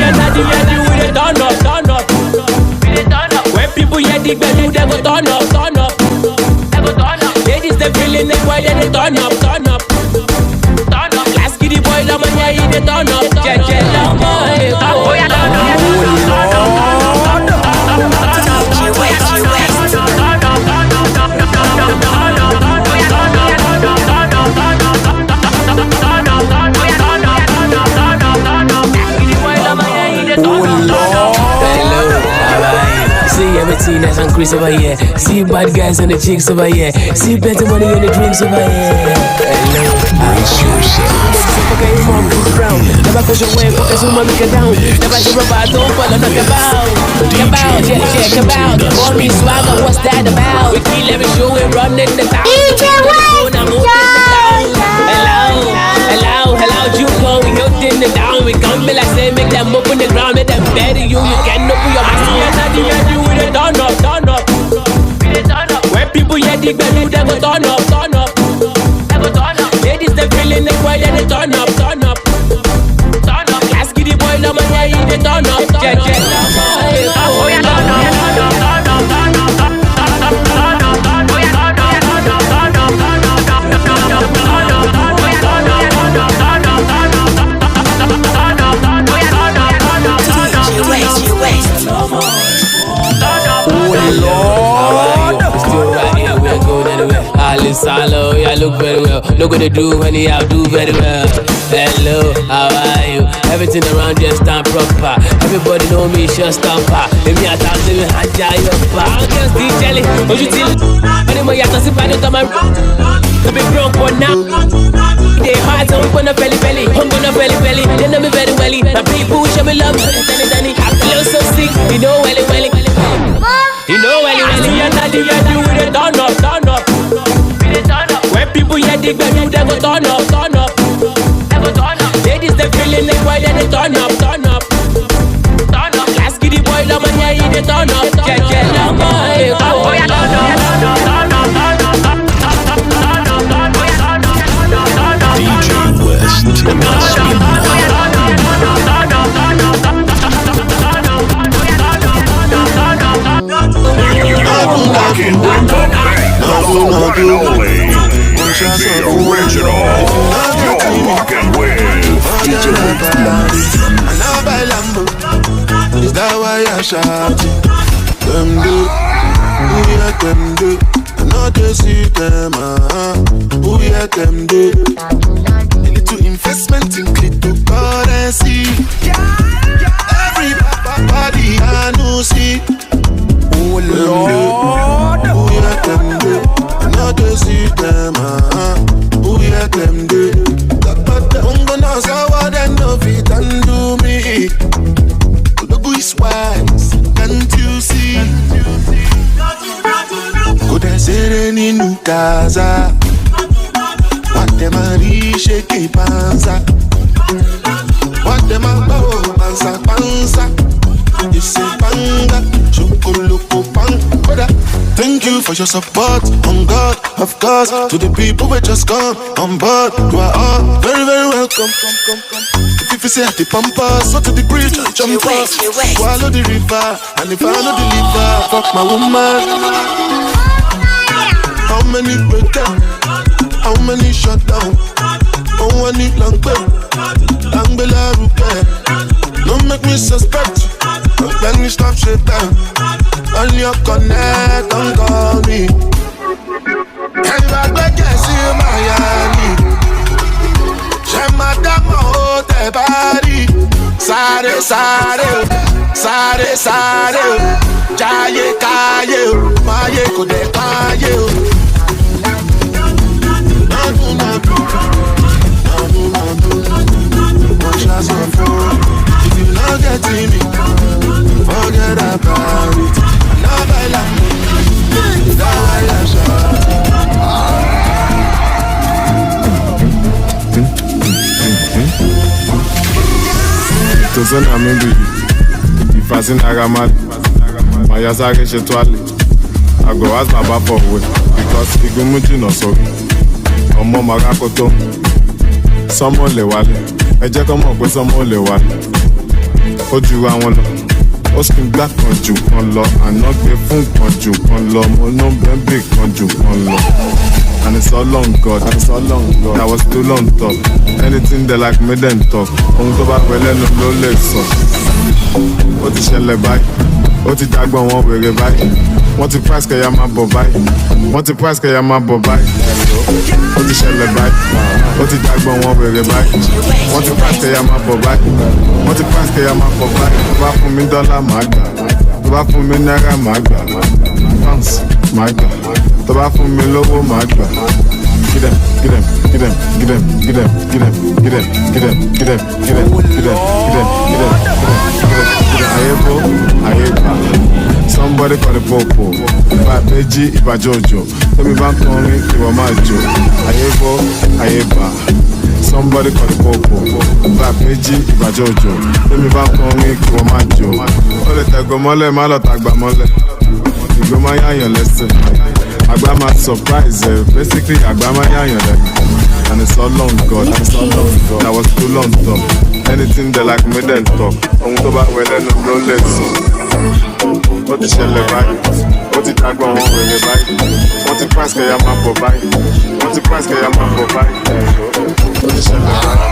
we turn up, turn up. When people hear the belly, they go turn up, turn up. Ladies they feeling it, why they turn up, turn up. Last kitty boy, the man yeah, they turn up. Jella boy, oh yeah, turn up. See that's increase over here. See bad guys and the chicks over here. See better money and the drinks over here. Hello, brace yourself. Never push away, focus on my make down. Never show about, don't follow, knock about. Check about. Call me swagger, what's that about? We kill every show, we run in the town. DjWest, hello, Juco, we hooked in the down. We come be like say, make them up on the ground, make them better you. You can't open your mouth. We turn up, turn up. When people hear the belly, they go turn up, turn up. Ladies they feeling it, why they turn up, turn up. Last kitty boy, the man yeah, they turn up. Jella boy, oh yeah, turn up. Hello, yeah, look very well. Look what they do when they out do very well. Hello, how are you? Everything around just stand proper. Everybody know me, just stopper. Let me attack them and hide your bar. I'm just jelly. What you tell? Anyway, I can see by the time I'm be broke for now. They hard, so I'm gonna belly. I'm gonna belly. They know me very well. My people show me love. Danny. I feel so sick. You know, welly. You know, welly. We turn up, turn up. When people hear the belly, they go turn up, turn up. Ladies they feeling it, why they turn up, turn up. Last kitty boy, the man yeah, they turn up. Jella boy, oh yeah, turn up. DjWest, Rockin' with the one and only the original. You're rockin' with DjWest. Is that why I shout? Them do, yeah, them do. I know they see them, who yeah, them do. A little investment in cryptocurrency. Everybody I know see. Oh Lord, who yeah, them do. I know they see them, who yeah, them do. I'm gonna sour them no fit and do me. Is wise, can't you see? Could I say any new casa? What them a riche que panza? What them a bow panza? You say panga, chocolate panga. Thank you for your support, on God, of course. To the people who just come on board, you are all very, very welcome. If you say at the pampas, so to the bridge, jump off. Swallow the river, and if I know the liver, fuck my woman. How many break down? How many shut down? Oh, I need long bella repair. Don't make me suspect. Let me stop shit down. On your connect, don't call me. And I beg you, see Miami. Madame oh te bari. Sare, jaye kaye, maye kode kaye. If you not getting me, forget about it. Now baila, Tozona mingi, ifasi nagamali, mayasake shetwali. I go ask Baba for way, because igumuji no sorry. Omo magakoto, someone le wale. Eje komo pe someone le wale. ó ju àwọn lọ. Ó sì ń gbà kan jù kan lọ, àná gbé fún kan jù kan lọ, mo ná bẹ́ẹ̀bì kan jù kan lọ. And it's all on God, I was still on top. Anything they like made them talk. Ohun tó bá pẹ́ lẹ́nu ló lè sọ. Ó ti ṣẹlẹ̀ báyìí, ó ti jágbọ́n wọn wèrè báyìí. Wọ́n ti price kẹ̀yà máa bọ̀ báyìí. Ó ti ṣẹlẹ̀ báyìí, ó ti jágbọ́n wọn wèrè báyìí. Wọ́n ti price kẹ̀yà máa bọ̀ báyìí. Tó bá fún mi dọ́là máa gbà, tó bá fún mi náírà máa gbà, pounds máa gbà, tó bá fún mi lówó máa gbà. Get somebody call the popo. Ìbá méjì ìbá jòjò. Tómi bá ń kọrin ìwọ máa jò. Ayébá. Somebody call the popo. Ìbá méjì ìbá jòjò. Tómi bá ń kọrin ìwọ máa jò. Ó lè tẹ̀gọ́ mọ́lẹ̀ má lọ tàgbà mọ́lẹ̀. Ìgbó máa yáyàn lẹ́sẹ̀. Àgbà máa surprise ẹ̀. Basically àgbà máa yáyàn lẹ́sẹ̀. And it's all on God, I was too on top. Anything they like made them talk. Ohun tó bá wẹ̀ lẹ́nu ló lè sọ. Ó ti ṣẹlẹ̀ báyìí, ó ti jágbọ́n wọn wèrè báyìí. Wọ́n ti price kẹ̀yà máa bọ̀ báyìí. Ó ti ṣẹlẹ̀ báyìí.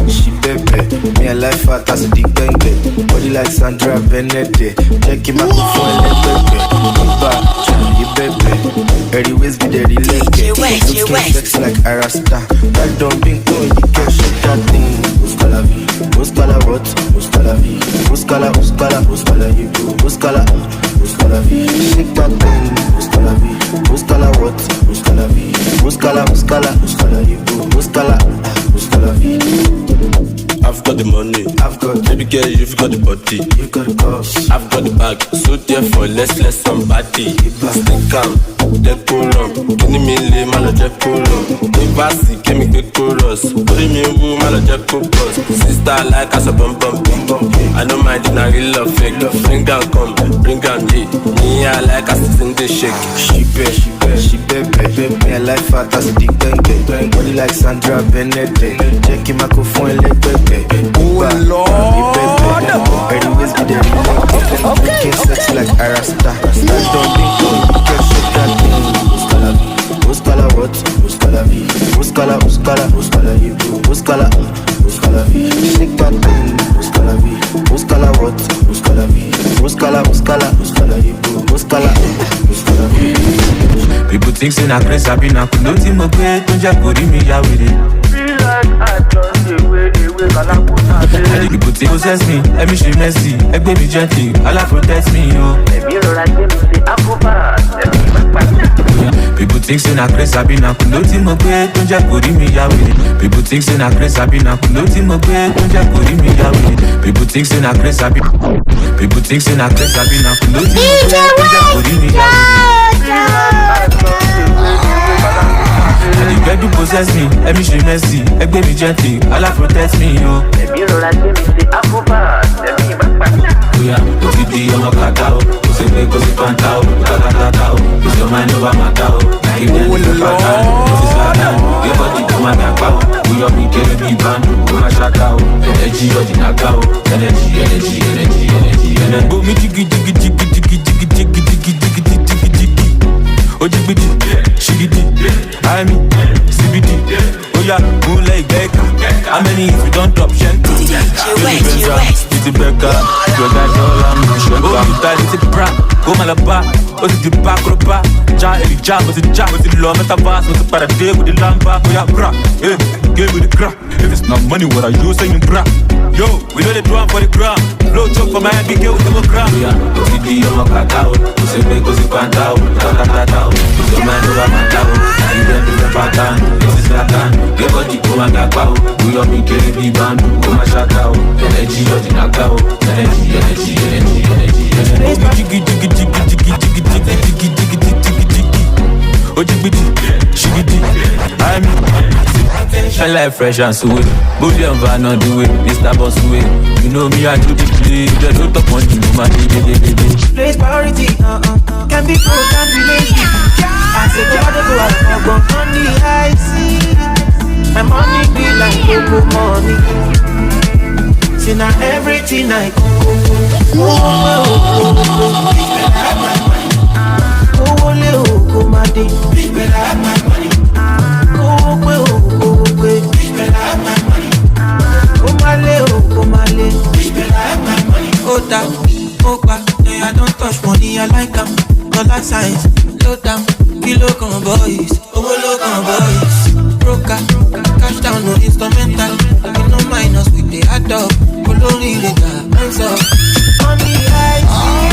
She bebe, me a life fat as a big benge. Body like Sandra Bennett. Check him out before I let bebe. You bebe, every be there DjWest. Looking sexy like Arasta. Right down pink toe, you can shake that thing. Buscala V, buscala what? Buscala V, buscala you do. Buscala V, shake that thing. Buscala V, buscala what? Buscala V, buscala you do. Buscala V. I've got the money, I've got baby girl, you've got the body, you got the cause. I've got the bag, so therefore let's somebody. Stay calm, then pull up. Give me lay, man, just pull up. If I see, give me quick chorus. Put me in room, man, just pull us. Sister like us a bum. I don't mind if I really love fake. Bring down, come, bring down, yeah. Me, I like us in the shake. She bebe. Me a life fat as a big benge. Body like Sandra Bennett. Check him out, go phone and let bebe. Oh Lord, anyways be there. Looking sexy like Arasta. Stand on me, go, you can shake that thing. Buscala what? Buscala V. Buscala you do. Buscala V. Shake that thing. Buscala V. Buscala what? Buscala V. Buscala you do. Buscala V. People think say na crazy, I be na kudo ti mo pe to je kori mi ya were. Feel like I just away, kalakuta. People think possess me, let me show mercy. Egbe me gently, Allah protect me, yo. People think say na crazy, I be na kudo ti mo pe to je kori mi ya were. People think say na crazy, I be na kudo ti mo pe to je kori mi ya were. People think say na crazy, I be na kudo ti mo pe to je kori mi ya were. And the girl do possess me, let me show mercy. Egbe me gently, Allah protect me, yo. Oya, o ti di ọmọ kàkà o, kò sí pé kò sí pàǹtà o, kàkàkàkà o, kò sí ọmọ ẹni wà màkà o, náà ìdí ẹni tó pàtà o, kò sí sàkà o, gébọ̀ di kò má dàgbà o, bóyá mi kéré bí ìbánu, kò má ṣàkà o, ẹnẹ́jì ọ̀dìnàkà o, ẹnẹ́jì. Bomi jigi. Ojigbidi, shigidi, I mean, CBD. Oya, moonlight geka. How many if you don't drop shanty? DjWest. It's a beggar. Your guys all I'm sure. Oh, you guys, it's a bra. Go Malabar. Oh, it's the back of the bar. Ja, every jam, it's a jam. It's the law, metaverse. It's a paradigm with the lamba. Oya, bra. Hey, give me the crap. If it's not money, what are you saying, bra? Yo, we know the drum for the ground. Blow chop for my head, big girl with the crap. Oya, OCD, I'm a cacao. Ose me, ose pantao. Ta-ta-ta-ta. Ose man, over my tao. Now you them is the pattern. This is Satan. Give a dick, come and gagba. We love me, kill it, be band. Come and shaka. Energy, you're the knockout. Energy. Ojigbidi, shigidi, I'm shine like fresh and sweet. Bully and van on the way, Mr. Boss way. You know me, I do the play. You don't talk on you, my baby. Place priority, can be pro, can be lazy. I said, you gotta go out on the high seas. My money be like Coco money. See now everything I go. Go my day. Bitch better have my money. Go bitch better have my money. Go my bitch better have my money. Oda, Opa, I don't touch money, I like them. Dollar signs, low down, kilo con boys, low con boys. Broker, cash down, no instrumental. We no minus, we dey add up. Olori rega, hands up. Money I see,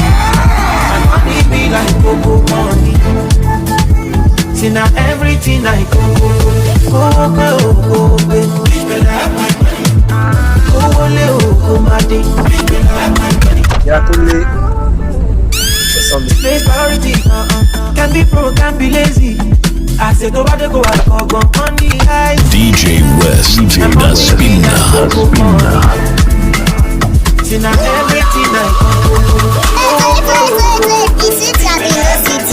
and money be like cocoa money. See now everything I go, bitch better have my money. Go my day, bitch better have my money. Yeah, too late. Place priority, can be pro, can be lazy. I said nobody go out on the ice. DjWest, the spinner. See now everything I go.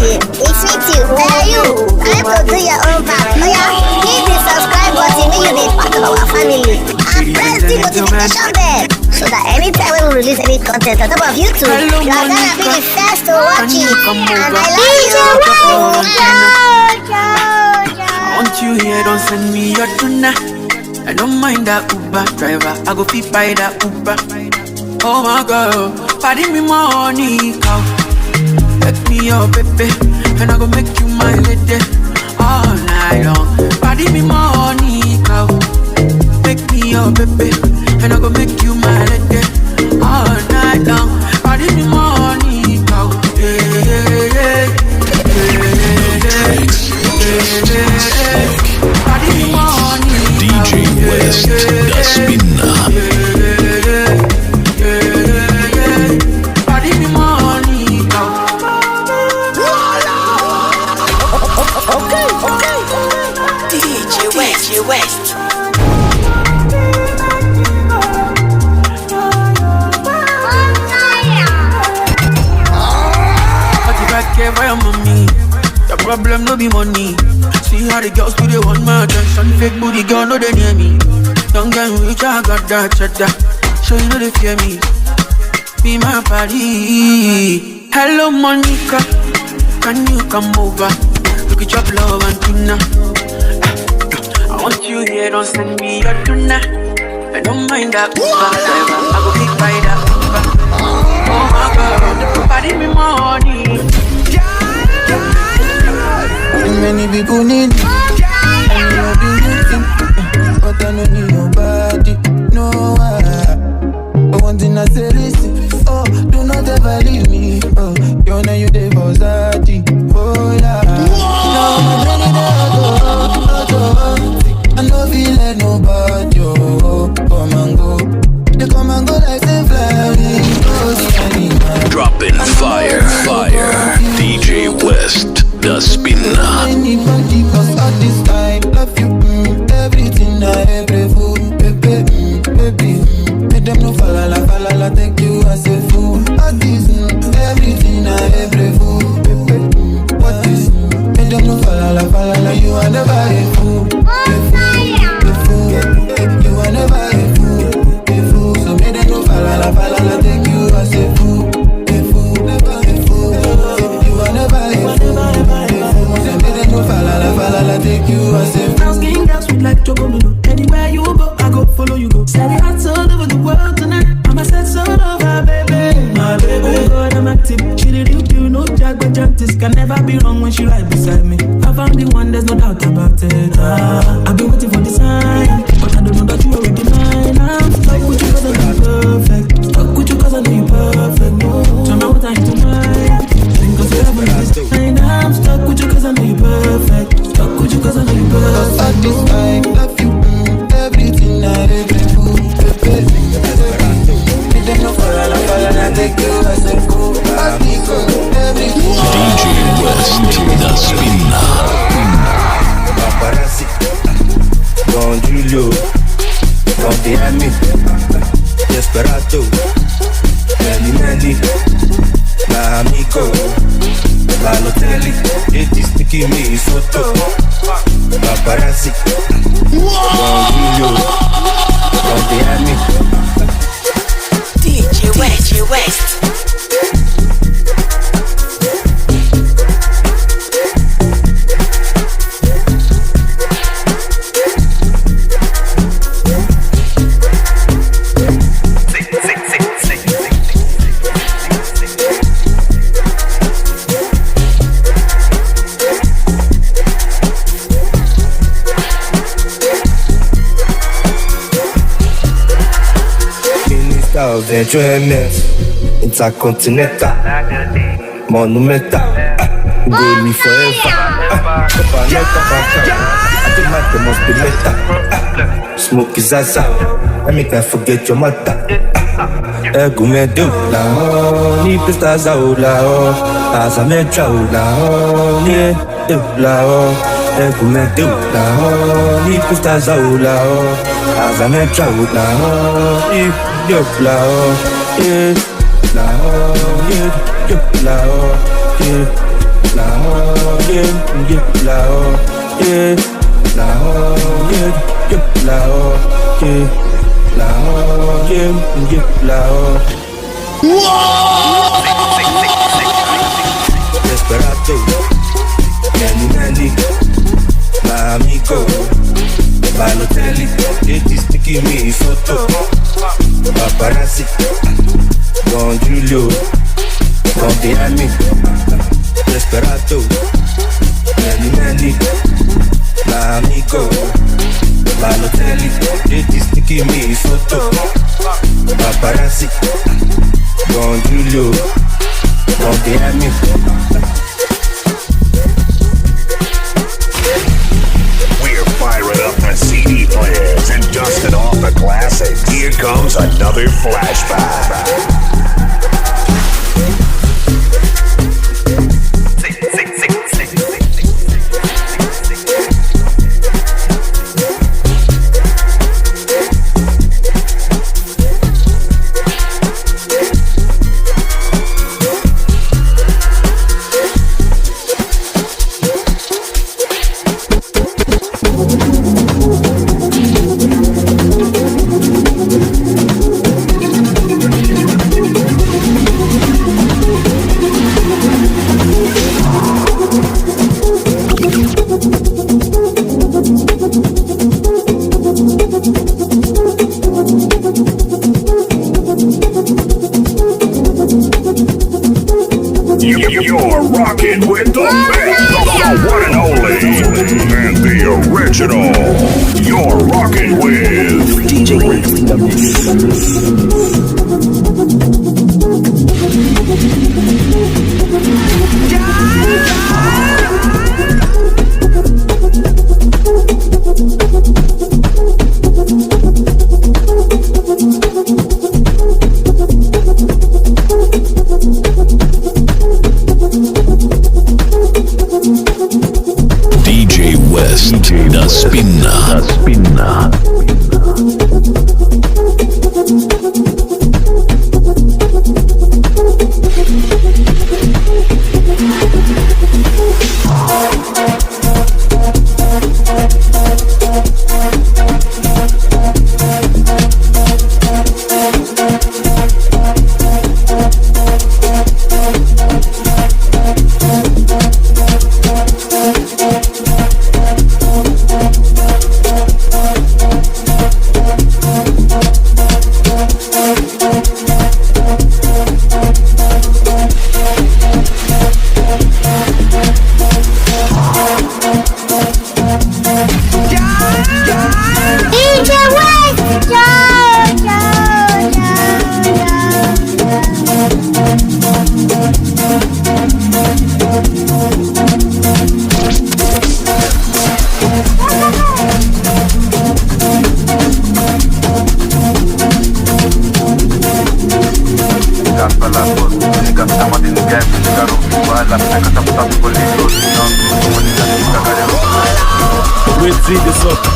It's city. Where are you? I have to do your own part. Oh yeah, hit the subscribe button. Make you be part of our family. And press the notification bell so that anytime we release any content on top of YouTube, you are gonna be the first to watch it. And I love you. I want you here, don't send me your tuna. I don't mind that Uber driver. I go fit by that Uber. Oh my God, party me money, cow. Let me your baby, and I go make you my lady all night long. Party me money, cow. Make me your baby, and I go make you my lady all night long. Party me money, cow. Party me money, DjWest, the spinner. DjWest. Care for your mommy. The problem no be money. See how the girls do they want my attention. Fake booty girl no they near me. Young girl rich I got that cheddar. So you know they fear me. Be my party. Hello Monica, can you come over? Look at your love and tuna. I want you here, don't send me your tuna. I don't mind that Uber driver. I go big by that Uber. Oh my God, party me money. Many people need me, and you'll be looking, but I don't need nobody, no But one thing I say, listen, oh, do not ever leave me, oh, you know you the Versace, oh yeah. No, my baby, I know feel like nobody, oh, come and go. They come and go like they fly, oh, the animal. Dropping fire, DjWest, the spinner. Anybody cause all this time, love you, everything I ever fool, baby, make them no falala, take you as a fool. All this, everything I ever fool, baby, what is, make them no falala, you are never a fool, you are never a fool, so make them no falala, take you as a fool, never a fool, you are never a fool. Falala, take you as a brown skin girl, sweet like chocolate. Anywhere you go, I go follow you go. Set it hot all over the world tonight. I'ma set all over, baby. My baby, oh God, I'm active. She did you know Jack, but Jantis can never be wrong when she right beside me. I found the one, there's no doubt about it. I've been waiting for the sign, but I don't know that you already mine. I'm stuck with you cause I know you perfect. Stuck with you cause I know you perfect. No, tell me what I need to mind. Cause you ever this time. I'm stuck with you cause I know you perfect. Stuck with you cause I know you perfect. All this time, love you, everything I ever do, baby. Make them no falala, take you as a fool. Everything DjWest, the spinner. Paparazzi, Don Julio, Don Miami, Desperado, Nelly, La Amigo, Balotelli, it is making me soto. Paparazzi, Don Julio, Don Miami, Of enjoyment, intercontinental, monumental, go me forever. I think my day must be later. Smoke is zaza, I make I forget your mother. Ego me do la ho, ni pista za la ho, asa me tra la ho, ni do la ho. Ego me do la ho, ni pista za la ho, asa me tra la ho, ni do la ho, yeah, la ho, yeah, la ho, yeah, la ho, yeah, la ho, yeah, la ho, yeah, la ho, yeah. La ho, yeah, la ho. Desperado, many, my amigo, Balotelli, ladies taking me photo. Paparazzi, Don Julio, Don Miami, Desperado, many, my amigo. Balotelli, ladies taking me photo. Paparazzi, Don Julio, Don Miami. We're firing up the CD players and dusting off the classics. Here comes another flashback. You're rocking with the best, the one and only, and the original. You're rocking with DjWest. DjWest, the spinner.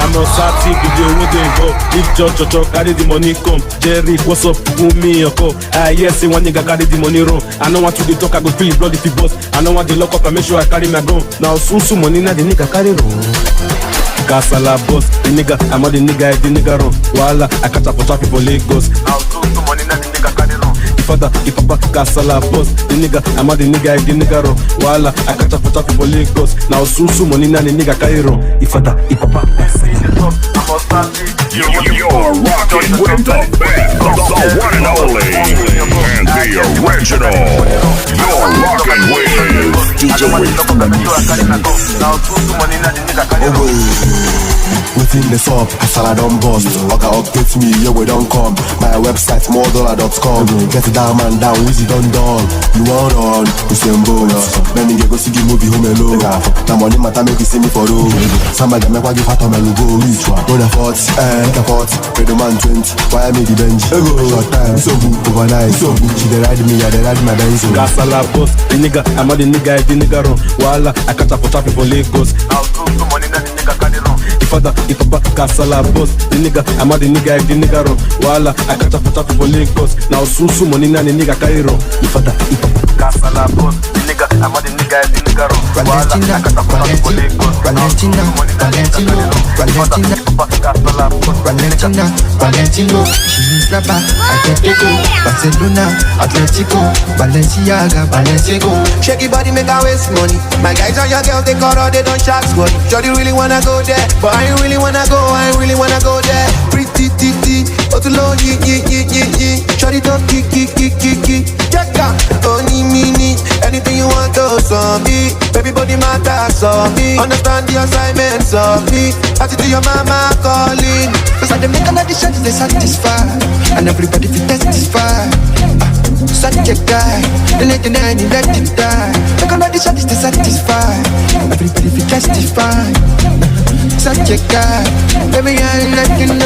I'm on Sati, video with the go. If Jojo carry the money come, Jerry, what's up? Who me or call? Yes, one nigga carry the money wrong. I don't want to the talk, I go feel bloody if boss. I don't want the lock up, I make sure I carry my gun. Now soon money na the nigga carry wrong. Kasala boss, the nigga, I'm on the nigga run. Walla, I catch up for traffic for Lagos. Now soon money na the nigga carry wrong. father, if papa, Kasala boss. The nigga, I'm the nigga, the nigga ro. Wala, I catch up for traffic for Lagos. Now susu money na the nigga Cairo. If father, if papa, You're rocking with the best, the one and only, and the original. You're rocking with DjWest. Within the up, Kasala don't bust. Oga update me, yeah we don't come. My website moredollar.com. Get it down man down, Wizzy done done. You want on, you same bonus. Let me go see the movie home alone. Now money matter make you see me for road. Somebody make what you fat on my logo. Which one? Go the 40, pay the man 20. Why I made the bench? Short time, so good, overnight. So good, she dey ride me, I dey ride my Benz. Kasala boss, the nigga, I'm the nigga, ro. Wala, I catch up for traffic for Lagos. Now susu money na the nigga carry ro. If father, if papa, Kasala boss, the nigga, I'm the nigga, ro. Wala, I catch up for traffic for Lagos. Now susu money na the nigga carry ro. If father, if papa, Kasala boss, the nigga, I'm the nigga, ro. Wala, I catch up for traffic for Lagos. Valentino, she is rapper, Atletico, Barcelona, Atletico, Balenciaga, Balenciaga. Shake your body, make her waste money. My guys and your girls, they call her, they don't shark squad. Jody really wanna go there, but I ain't really wanna go, there. Pretty, Otulo, Shorty don't kick. Check out, only mini, anything you want to me. Baby body matters on me. Understand the assignments of me. As you do your mama calling. Cause I make all of the shots they satisfy. And everybody feel testify. Such a guy, the 99 you let it die. Make all of the shots they satisfy. Everybody feel testify. Such a guy, baby I let you know.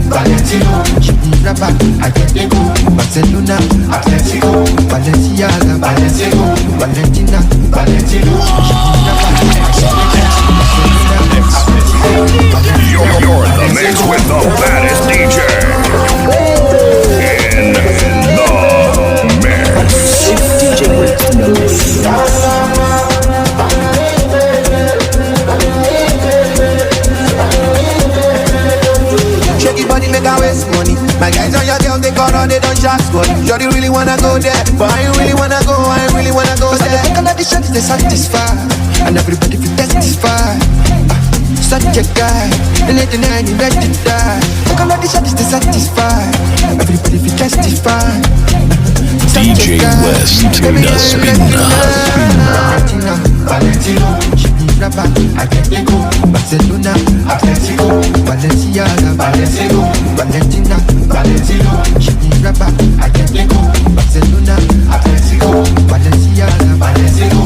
Valentino, she be rapper, Atletico, Barcelona, Atletico, Balenciaga, Balenciaga, Valentina, Valentino, she be rapper, You're in the mix with the baddest DJ in the mix. DjWest in the mix. Make her waste money. My guys and your girls, they call her, they don't shark squad. Jody really wanna go there, but I ain't really wanna go there. Cause I make all of the shots they satisfy. And everybody feel testify. Such a guy, the 99 you let it die. Make all of the shots they satisfy. Everybody feel testify. DjWest, the spinner. Valentino, she be rapper, Atletico, Barcelona, Atletico, Balenciaga, Balenciaga, Valentina, Valentino, she be rapper, Atletico, Barcelona, Atletico, Balenciaga, Balenciaga.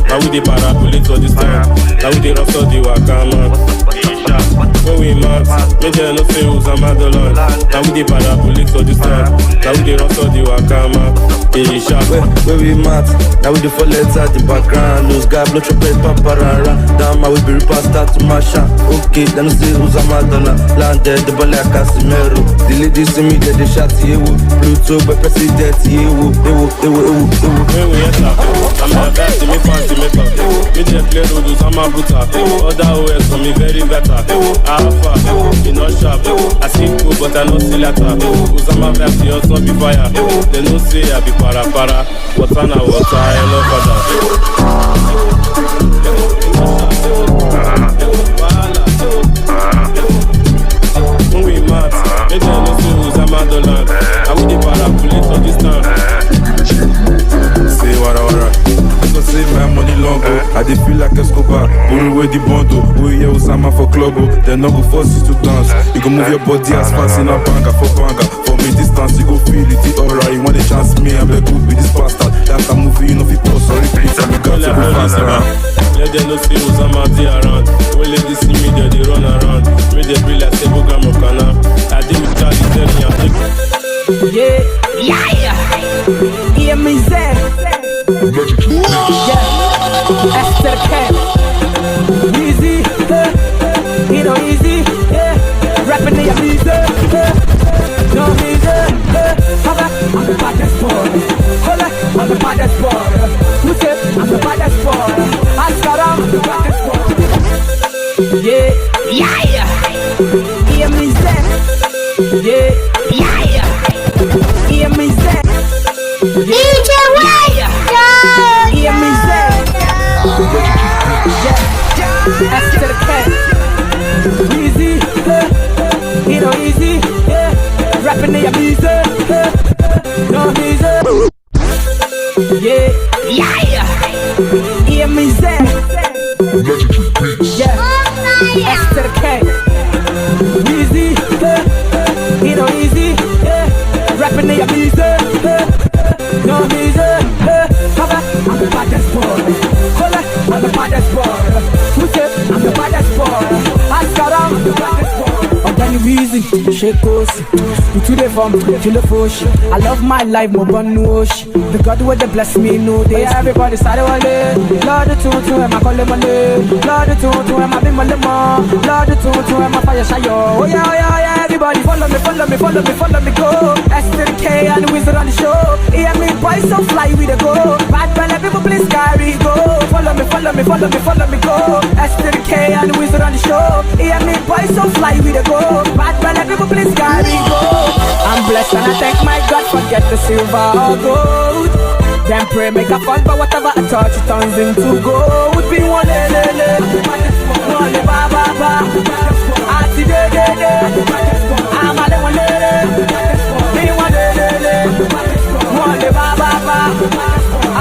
Now we dey parabolate for this time. Now we dey rough for the wakama. When we mad, make them no say who's a madalon. Now we dey parabolate for this time. Now we dey rough for the wakama. When we mad, now we dey fall at the background. Those guys blow trumpet paparara. Down my way be pasta to masha. Okay, then say who's a madalon. Landed the ball like Casimiro. The ladies see me get the shot yewo. Pluto by president yewo. When we enter, I'm the best in me fancy makeup. Me just play road with some buta. Other OS for me very better. Alpha, you know sharp. I see cool but I know see later. Usama vibes you also be fire. They no say I be para. Water na water, I love father. When we mad, they don't know who's a madland. I will be parabolate for this time. Say wara. I save my money long ago. I dey feel like Escobar. Put away the bundle. We hear Osama for club. Then no go force you to dance. You go move your body as fast in a banga for banga. For me distance, you go feel it. Alright, you want a chance me? I'm good with this bastard. That's a movie, you know if you post. Sorry, DjWest. Hear me say, yeah, S to the K. Easy, you know easy, yeah. Rapping in your music, no music, yeah, yeah. Hear me say, yeah, S to the K. Easy, you know easy, yeah. Rapping in your music, no music, I'm the baddest boy. I'm the baddest boy. Who said I'm the baddest boy? Ask around, I'm the baddest boy. I'm very easy, shake us. You today from kill a push. I love my life, more than no. The God who they bless me, no day. Everybody started one day. Lord the two, am I calling my name? Lord the two, am I being my lemon? Lord the two, am I fire shy? Oh yeah, yeah, yeah. Everybody follow me, follow me, follow me, follow me, go. S to the K and the wizard on the show. Hear me, boy, so fly we the go. Bad belly, people please carry go. Follow me, follow me, follow me, follow me, go. S to the K and the wizard on the show. Hear me, boy, so fly we the go. Bad belly, people please carry go. I'm blessed and I thank my God, forget the silver or gold. Then pray, make a fall, but whatever I touch, it turns into gold. Be one lele, one ba ba ba. Ati de de de. I'm a one lele. Be one lele, one ba ba ba.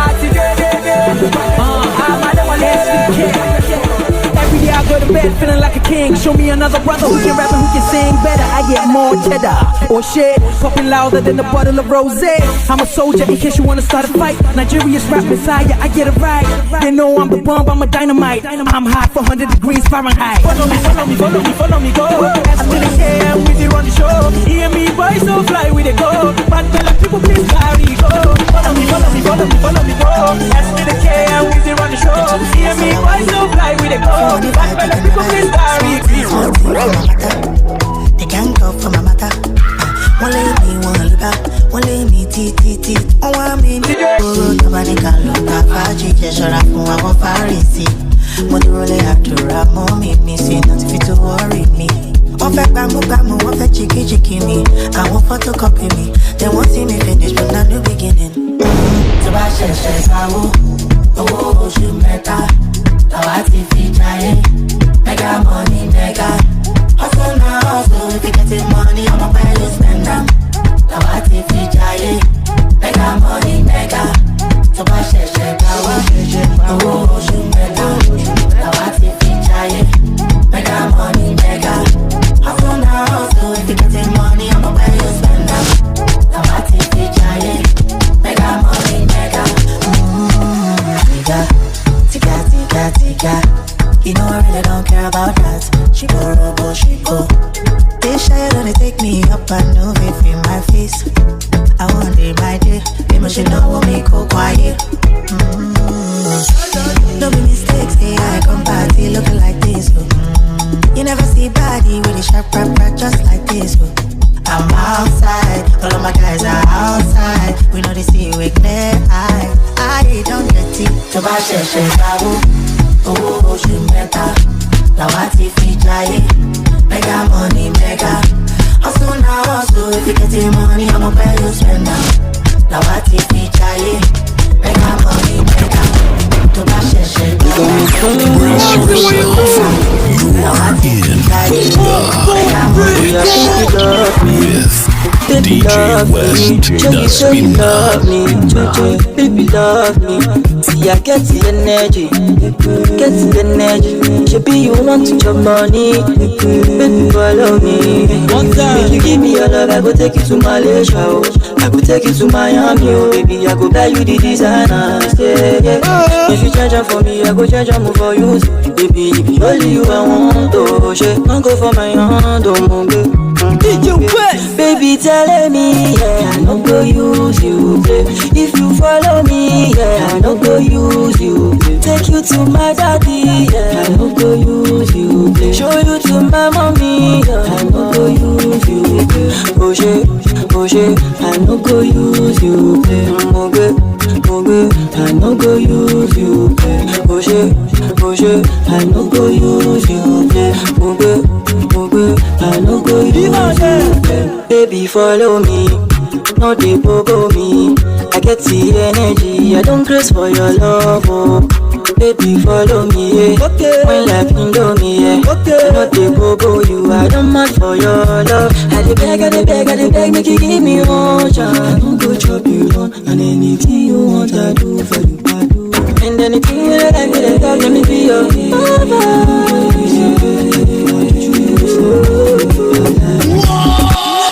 Ati de de de. I'm a one lele. Every day I go to bed feeling like a king. Show me another brother who can rap and who can sing better. I get more cheddar. Oh shit, popping louder than a bottle of rosé. I'm a soldier in case you wanna start a fight. Nigeria's rap messiah, I get it right. They know I'm the bomb, I'm a dynamite. I'm hot for 100 degrees Fahrenheit. Follow me, follow me, follow me, follow me, go. I'm still here and with you on the show. Hear me, boy, so fly with it, go. Bad belly, people please carry, go. Follow me, follow me, follow me, follow me, go. I'm still here and with you on the show. Hear me, boy, so fly with it, go. Bad belly, people please carry, go. They can't go for my matter. One lay me, one look out. One lay me, tea. Oh, I mean, nobody can look at Faji. Just shut up, I want Farisi. Money really have to rap, mommy, me say nothing fit to worry me. One fat bamu, one fat chicky me. I want photocopy me. They won't see me finish, but not the beginning. So I say, oh, she meta. Now I see feature, mega money, mega. Hustle now, hustle. If you getting money, I'ma buy you spend them. Now I see feature, mega money, mega. So I say, oh, she meta. Now I see feature, mega money, mega. Hustle now, hustle. If you getting money, I'ma buy you spend them. Now I see feature, mega money, mega. Tika. You know I really don't care about that. She go. They shy don't take me up and move it in my face. I want it my day. People should know what me go quiet. No be mistakes, say I come party looking like this. You never see body with a sharp rap just like this. I'm outside, all of my guys are outside. We know they see we clear eye. I don't get it. To buy shit, oh, she meta. Now I see feature, mega money, mega. Hustle now, hustle. If you getting money, I'ma pay you spend now. Now I see feature, mega money, mega. To buy shit, Brace yourself. You are in with DjWest, Baby love me. See I get the energy. Should be you want to your money. Baby follow me. One time if you give me your love, I go take you to Malaysia. I go take you to Miami. Baby, I go buy you the designer. Yeah. If you change them for me, I go change them for you. Baby, if you only you I want to shit. Don't go for my hand, don't go. DjWest, baby, telling me, yeah, I don't go use you, play. If you follow me, yeah, I don't go use you, play. Take you to my daddy, yeah, I don't go use you, play. Show you to my mommy, yeah, I don't go use you, play. Oh shit, I don't go use you, play. Moge, I don't go use you, play. Oh shit, I don't go use you, play. Moge, I don't go use you, play. Baby, follow me, no they bogo me. I get the energy. I don't craze for your love, oh. Baby, follow me, yeah. Okay. When life indomie, yeah. Okay. I know they go you. I don't mad for your love. I dey beg, make you give me one chance. I don't go chop you down, and anything you want, I do for you. I do. And anything you like, let me be your lover.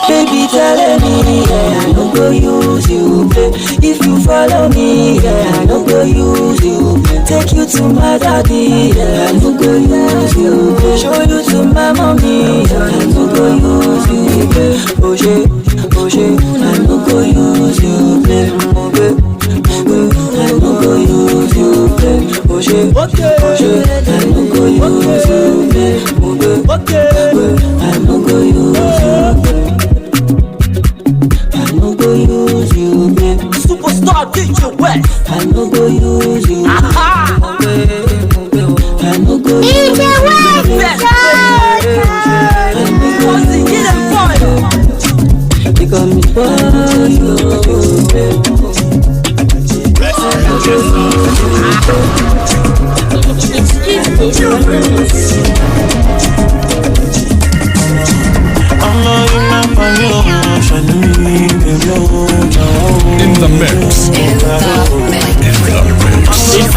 Baby, tell me, yeah, I don't go use you, play. If you follow me, yeah, I don't go use you, play. Take you to my daddy, yeah, I don't go use you, play. Show you to my mommy, yeah, I don't go use you, play. Oh shit, I don't go use you, play. I don't go use you, play. Oh shit, I don't go use you, play. I don't go use you, play. Use you, babe. Superstar DjWest. I no go use you. Aha. I no go use you. Because me for you, babe. In the mix. It's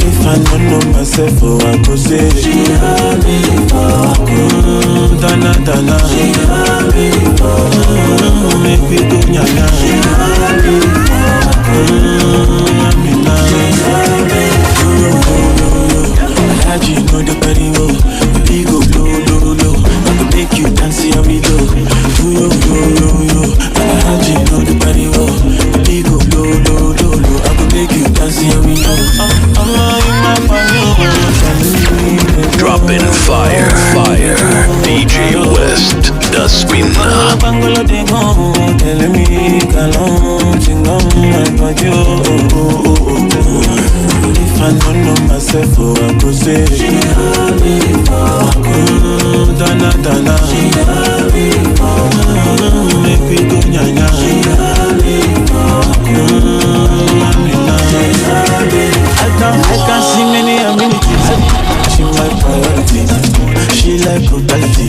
If I don't know myself, I could say she had me for Dana she had me for make me go nyanya she had me for she had me I had you know the body the big go low I could make you dance here we go yo I had you know the body the big go low I could make you dance here we go Dropping fire, DjWest, the spinner. If I don't know myself, I could say she had me for Dana she had me for make me go nyanya she had me for I can see many amenities. She my priority. She like brutality,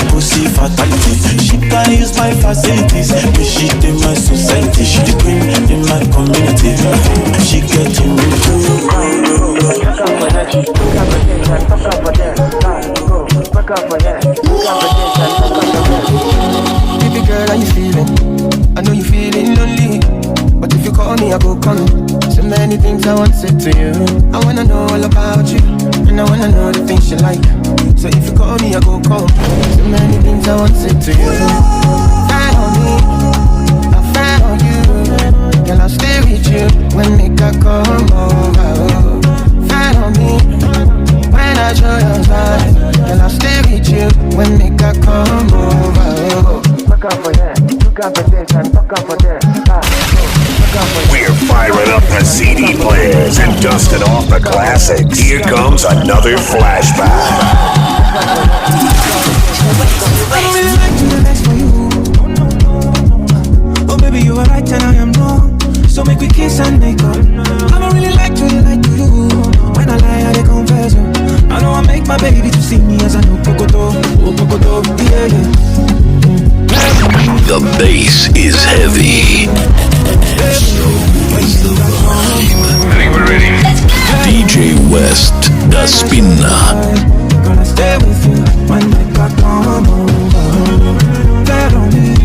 pussy fatality. She can use my facilities, but she in my society. She the queen in my community. She getting me Baby girl, how you feeling? I know you feeling lonely, but if you call me, I go come. So many things I want to say to you. I wanna know all about you, and I wanna know the things you like. So if you call me, I go come. So many things I want to say to you. Fine on me, I fine on you. Girl, I'll stay with you when they got come over. Fine on me, when I show your side. Girl, I'll stay with you when they got come over. Fuck up for that, look up for this and fuck up for that. We're firing up the CD players and dusting off the classics. Here comes another flashback. I don't really like to relax for you. Oh baby, you are right and I am wrong. So make we kiss and make up. I don't really like to you. When I lie, I confess. I know I make my baby to see me as I know Pokoto. Oh Pokoto, yeah. The bass is heavy. DjWest, the spinner. Gonna stay with you when they got come over. Fed on me,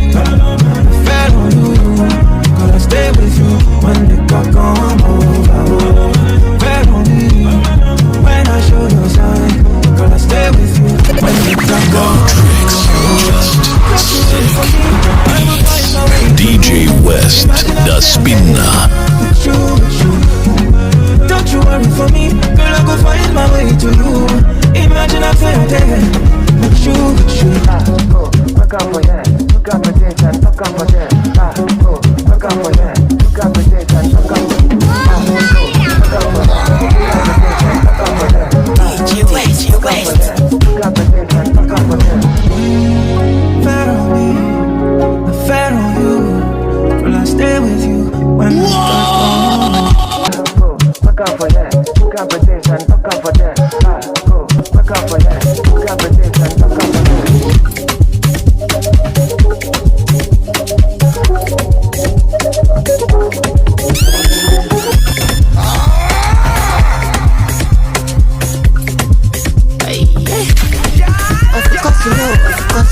fed on you. Gonna stay with you when they got come over. Fed on me, when I show your sign. Gonna stay with you when they got come over. DjWest, the spinner. Don't you worry for me, girl, I go find my way to you. Imagine I feel there, with you. Look out for that, look out for this and look out for that. Look out for that, look out for this and look out for that. DjWest, look out for that, look out for this and look out for that. You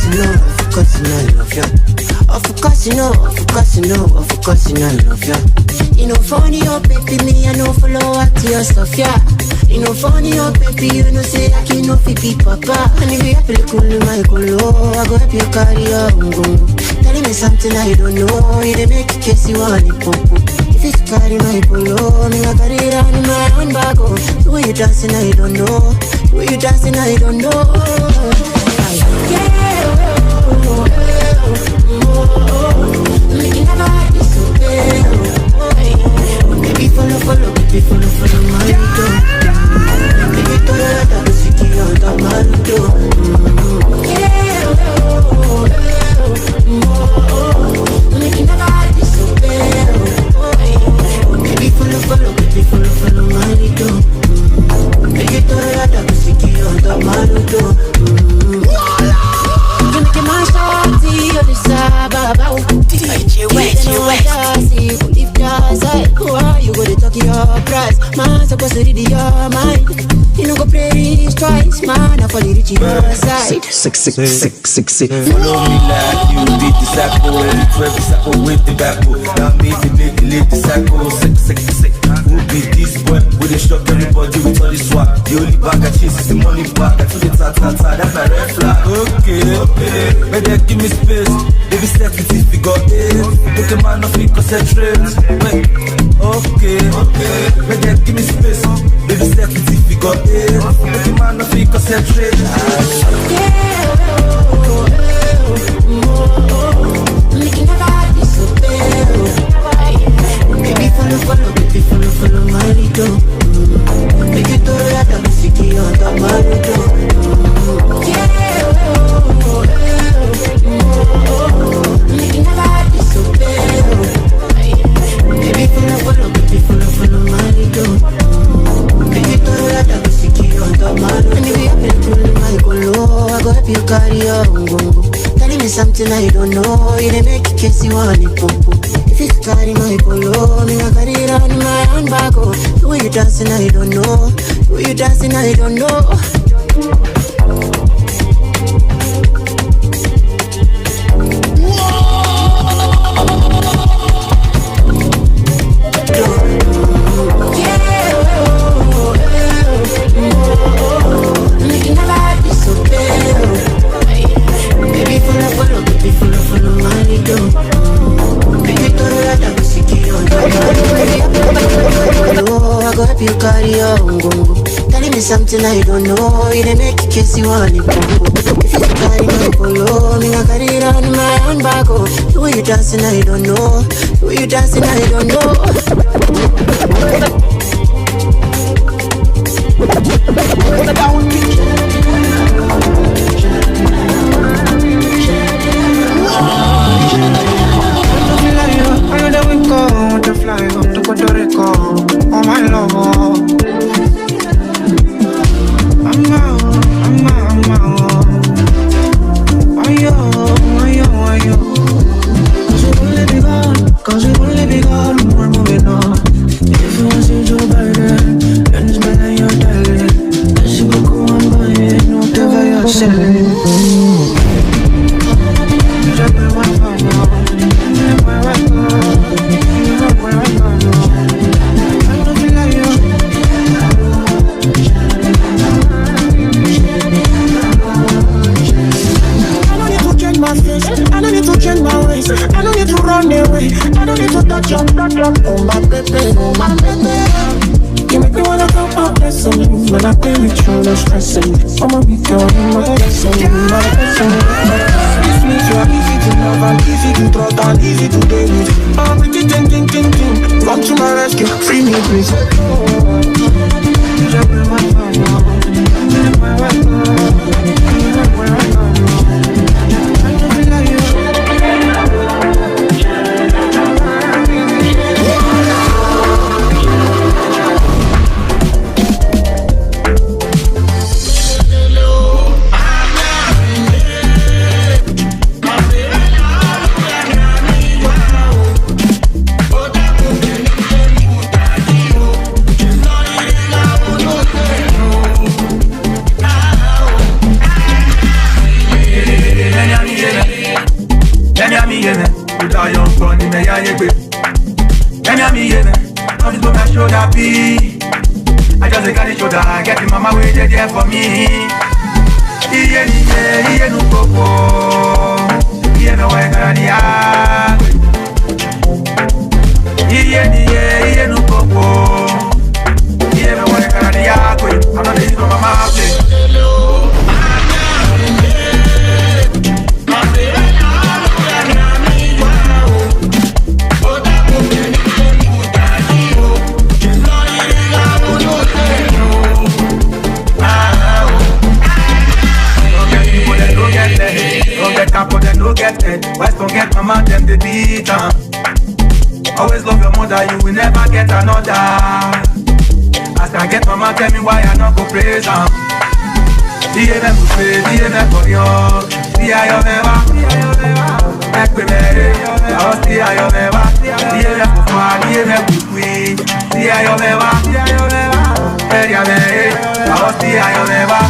know funny, oh baby, me I know follow up to your stuff, yeah. You know funny, oh baby, you know say I can no fit be papa. And if you happy cool, my cool, I go help you carry your own. Telling me something I don't know, you dey make it case you want it, pop. If you carry my polo, me I carry it on my own bag. The way you dancing, I don't know. The way you dancing, I don't know. Make it never be so bad. Baby, follow, baby, follow my door. Baby, toda la música anda malito. Make it never be so bad. Baby, follow, baby, follow my door. Baby, toda la música anda malito. You make my shawty, you're the sababa. DjWest. Why you go to talk your price? Man, supposed to read your mind. You know go play this twice, man. I fall the rich your side. Sick. Follow me like you be disciple. 12 disciple with the backbone. Now me the late disciple. Sick. Who be this boy? We dey shock everybody with all this swag. The only bag I chase is the money back. I took the ta. That's my red flag. Okay. Better give me space. Baby step with it, we got it. Okay, man, nothing concentrate. Wait. Okay. Better give me space. Baby step with it, we got it. Okay, man, nothing concentrate. Make it never be so bad. Baby, follow, baby, follow my leader. Make it all that I'm sick of the marido. Make it never be so bad. Baby, follow, baby, follow my leader. Make it all that I'm sick of the marido. And if you happen to pull my colo, I go help you carry your own. Telling me something I don't know. You didn't make it case you want it, pop. If you carry my polo, me I carry it on my handbag. The way you dancing, I don't know. The way you dancing, I don't know. Make it never be so bad. Baby, follow, baby, follow my leader. I go help you carry your own. Telling me something I don't know. You didn't make it case you want it. If you carry my polo, me I carry it on my handbag. The way you dancing, I don't know. The way you dancing, I don't know. I know that we go to fly up to Puerto Rico. Oh my love, I'm out. Ayo. Cause we only be gone, we're moving on. If you want to see Joe Biden, then it's better you're telling. Let's go and buy it, whatever you're selling. I don't need to change my ways. I don't need to run away. I don't need to touch your oh my baby. You make me wanna go out there some when I play with you, no stressing. I'ma be going my blessing. This means you are easy to love and easy to trust and easy to deal with. I'm pretty ting. Come to my rescue, free me please. me ya yegbe. Let me hear me. Nothing to my shoulder be. I just got the shoulder, get the mama way there for me. Iye no popo. Iye no way garania. Iye no popo. Iye no way garania. I'm not the mama play. But they no get it. West don't get mama, them they beat em. Always love your mother, you will never get another. As I get mama, tell me why I not go praise em. Diye me mousse, diye me koyo. Diye yo me va, ekwe me re. Aos diye yo me va. Diye me kufwa, diye me kukwi. Diye yo me va, eria me re. Aos diye yo me va.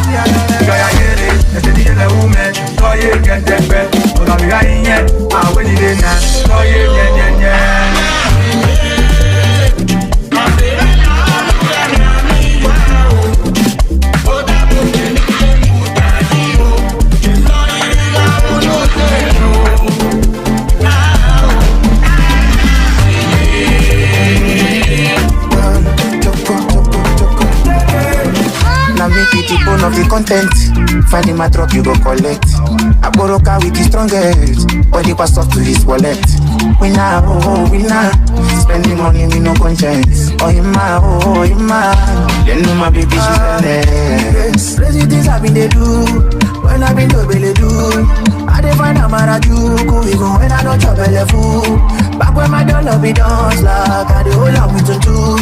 Gaya yere, ese diye me ume. Soye get the bed, but I'm behind yet. I win it in that. Soye Now make it the bone of the content. Find him a drop, you go collect. I borrow car with the strongest, but the pass off to his wallet. Winner, oh, winner. Spending money with no conscience. Oh, ima, oh, ima. Then know my baby, she's fearless. Crazy things I've been they do. When I've been to belly do. I dey find a marajuku, even when I don't chop belly food. Back when my dollar be dance like I dey hold on with a two.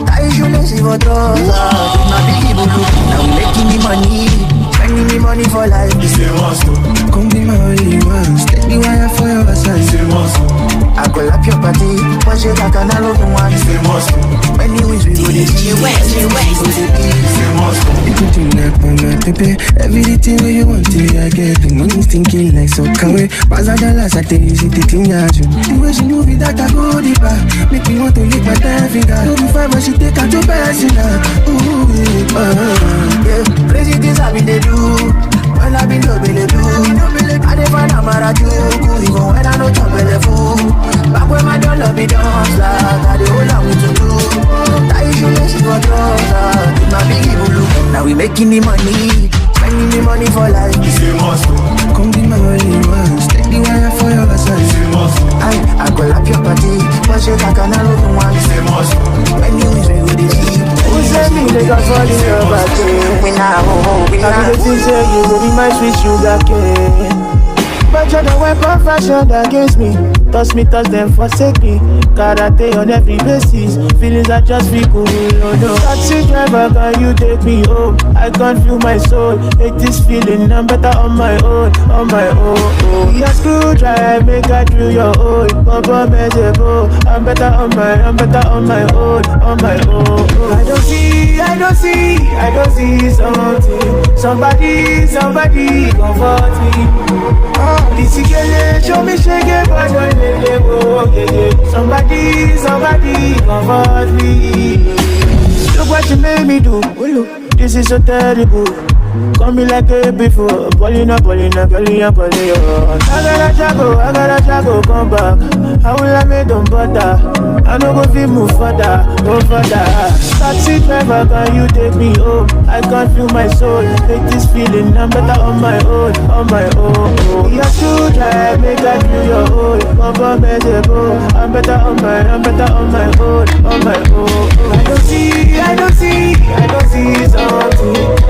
Tie you lazy for drugs, with my biggie boo. Now we making me money. Spending me money for life. C'est monstre. Come be my only one. Steady wire for your side. C'est monstre. I go lap your body. Watch it like an all one. C'est monstre. Many ways we go to DjWest. C'est monstre. Everything like on my pepe. Everything where you want to, I get. The money's thinking like so kawe. Pass a dollar, I tell you, see the thing I do. The way she move it, that I go deeper. Make me want to lick my 10 finger. No be five, but she take her to personal. Ooh, yeah. Crazy things I been they do. When I been to belly do. I dey find a marajuku, even when I no chop belly food. Back when my dollar be dance like I dey hold on with to do. Tie you lazy for drugs, with my biggie bulu. Now we making the money, spending the money for life. C'est monstre. Come be my only one, steady wire for your side. C'est monstre. I go lap your body, watch it like an all one. C'est monstre. Many ways we go to see. Who send me they got fall in your body? We now, we now. I be the thing say you go be my sweet sugar cane. But you're the weapon fashioned against me. Toss me, toss them, forsake me. Karate on every basis. Feelings are just feel cool, oh no. Taxi driver, can you take me home? I can't feel my soul. Hate this feeling, I'm better on my own, on my own. Be a screwdriver, make I drill your hole. Papa Mezebo, I'm better on my own, on my own. I don't see something. Somebody comfort me. This girl show me shake it, but don't let it go. Somebody comfort me. Look what you made me do. This is so terrible. Come me like a before. Paulina, calling you. I gotta jago, come back. How will I make them butter? I know go feel move further, go further. Taxi driver, can you take me home? I can't feel my soul. Take this feeling, I'm better on my own, on my own. You should try, make I feel your own. Papa Mezebo, I'm better on my own, on my own. I don't see something.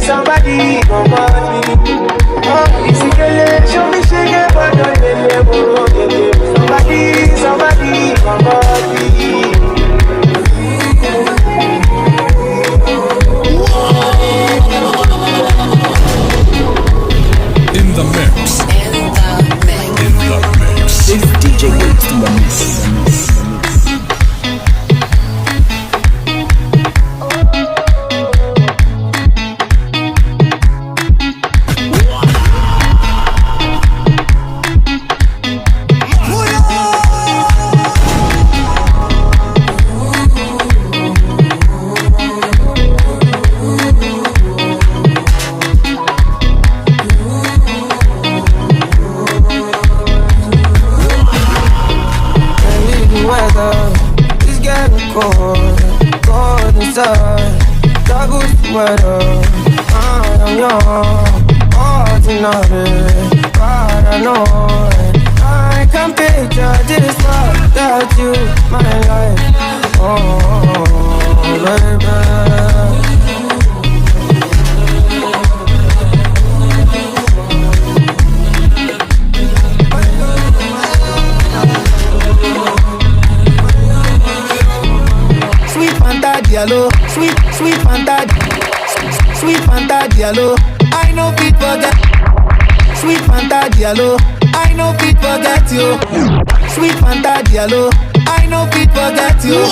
Somebody comfort me. Oh, it's a girl, show me shake it, but don't let it go. Somebody comfort me. In the mix. It's DjWest in the mix. inside, double sweater. I'm young, ordinary, paranoid. I can picture this world without you, my life. Oh, baby. Diallo, sweet Fanta, Diallo. I know fit forget. Sweet Fanta Diallo, I know fit forget you. Sweet Fanta Diallo, I know fit forget you.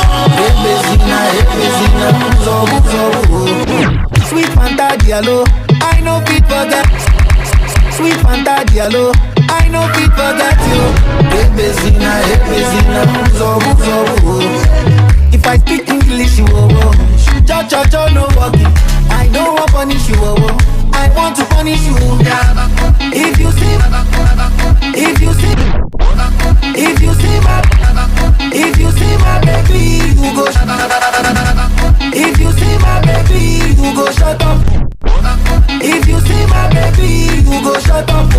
Sweet Fanta Diallo, I know fit forget. Sweet Fanta Diallo, I know fit forget you. If I speak English, you cho no walking. I don't want punish you, I want to punish you. If you see my, if you see my baby, you go. If you see my baby, you go shut up. If you see my baby, you go shut up.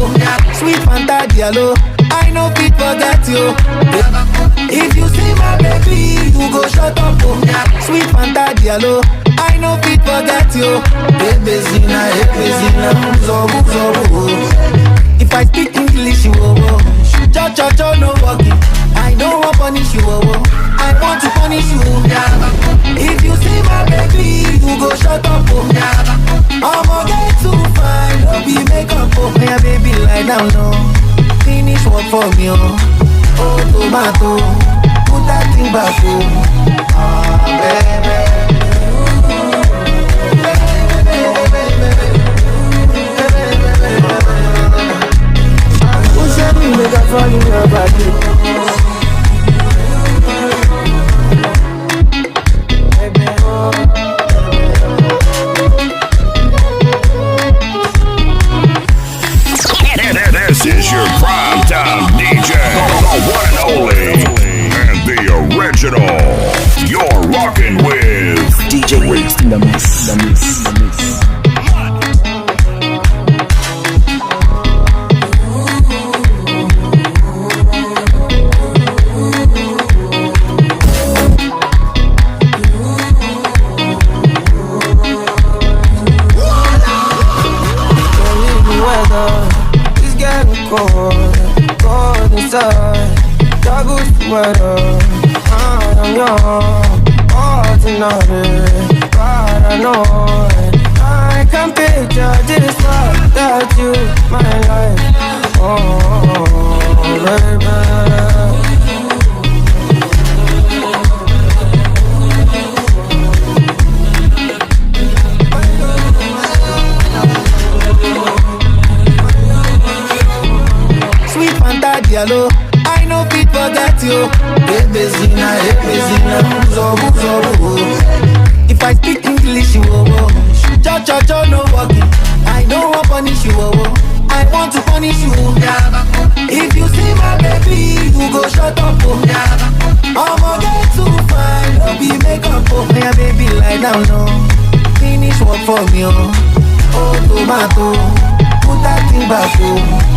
Sweet Fanta Diallo, I know fit forget you. If you see my baby, you go shut up. Sweet Fanta Diallo, I know fit forget you. If I speak English, you cho no walking. I don't want punish you, I want to punish you. If you see my baby, you go shut up. I'ma get too fine, don't be makeup. Yeah, baby, lie down low. Finish work for me, oh tomato, put that thing back, baby. Who said me make a fall in your body? This is your prime time DJ, the one and only, and the original. You're rocking with DjWest in the mix. Cold inside, double sweater. I'm young, ordinary, paranoid. I can picture this world without you, my life. Oh, baby. Diallo, I know fit forget you. If I speak English, you cho no walking. I don't want punish you, I want to punish you. If you see my baby, you go shut up. I'ma get too fine, don't be makeup. Yeah, baby, lie down low. Finish work for me, oh tomato, put that thing back, baby.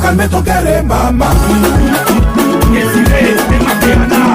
Calme ton cœur, maman. Décidé, c'est ma théana.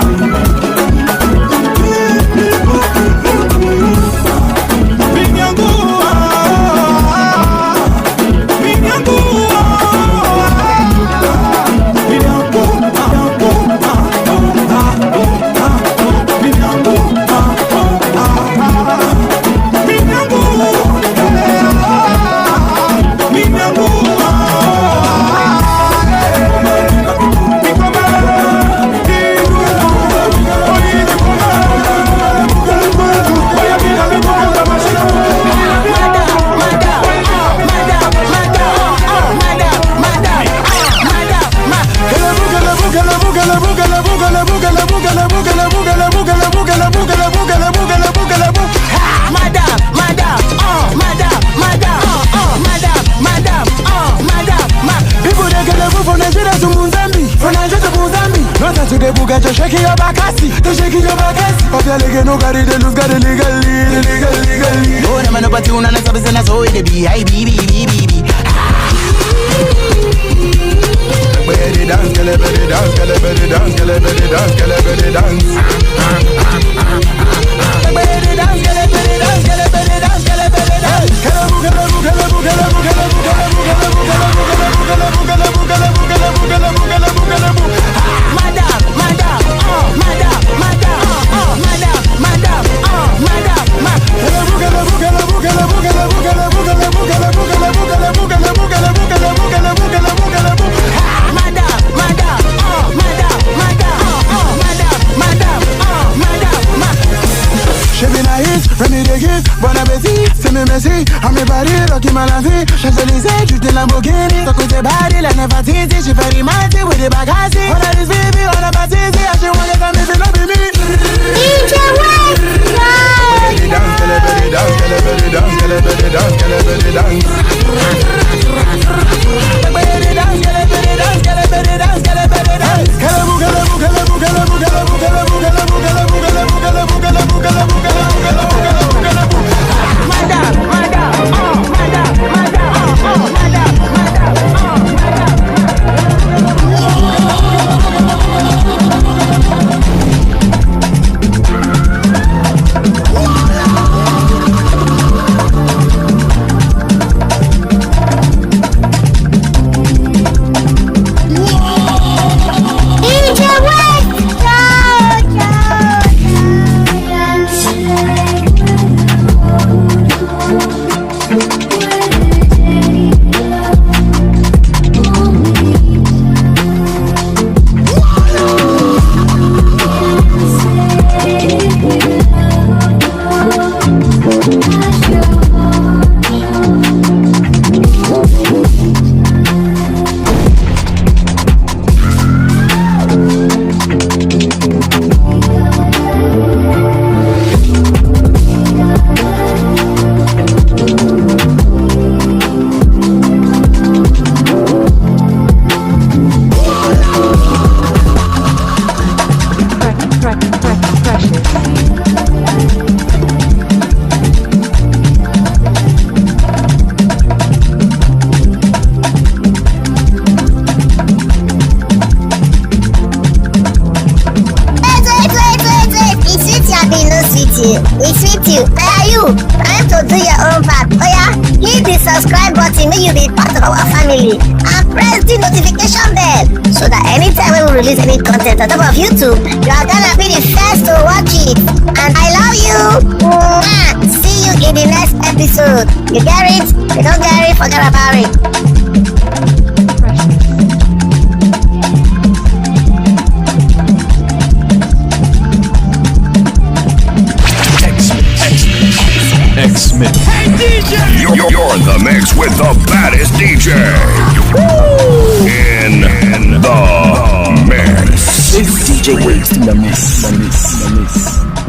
Shaking your back, I see. They're shaking your back, I see. Of your leg, nobody, they lose, got it legally. No, I'm not a and a substance, and so it be. I be. Belly dance, belly dance, belly dance, belly dance, belly dance. Belly dance, belly dance, belly dance, belly Bon appétit, c'est mes messi. À mes paris, Rocky Malafi. Champs-Élysées, juste une Lamborghini. Ton côté body, la nefatiti. J'ai fait rimanti with the bagassi. On a this baby, on a baptisé. I should want to come if it not be me. DjWest, belly dance, belly dance, belly dance, belly dance, belly dance. Belly dance, belly dance, belly dance, belly dance. It's with you. Are you trying to do your own part? Oh yeah, hit the subscribe button, make you be part of our family, and press the notification bell so that anytime we release any content on top of YouTube, you are gonna be the first to watch it. And I love you. See you in the next episode. You get it? You don't get it? Forget about it. X-Mix. Hey DJ! You're in the mix with the baddest DJ. In the mix. It's DjWest in the mix.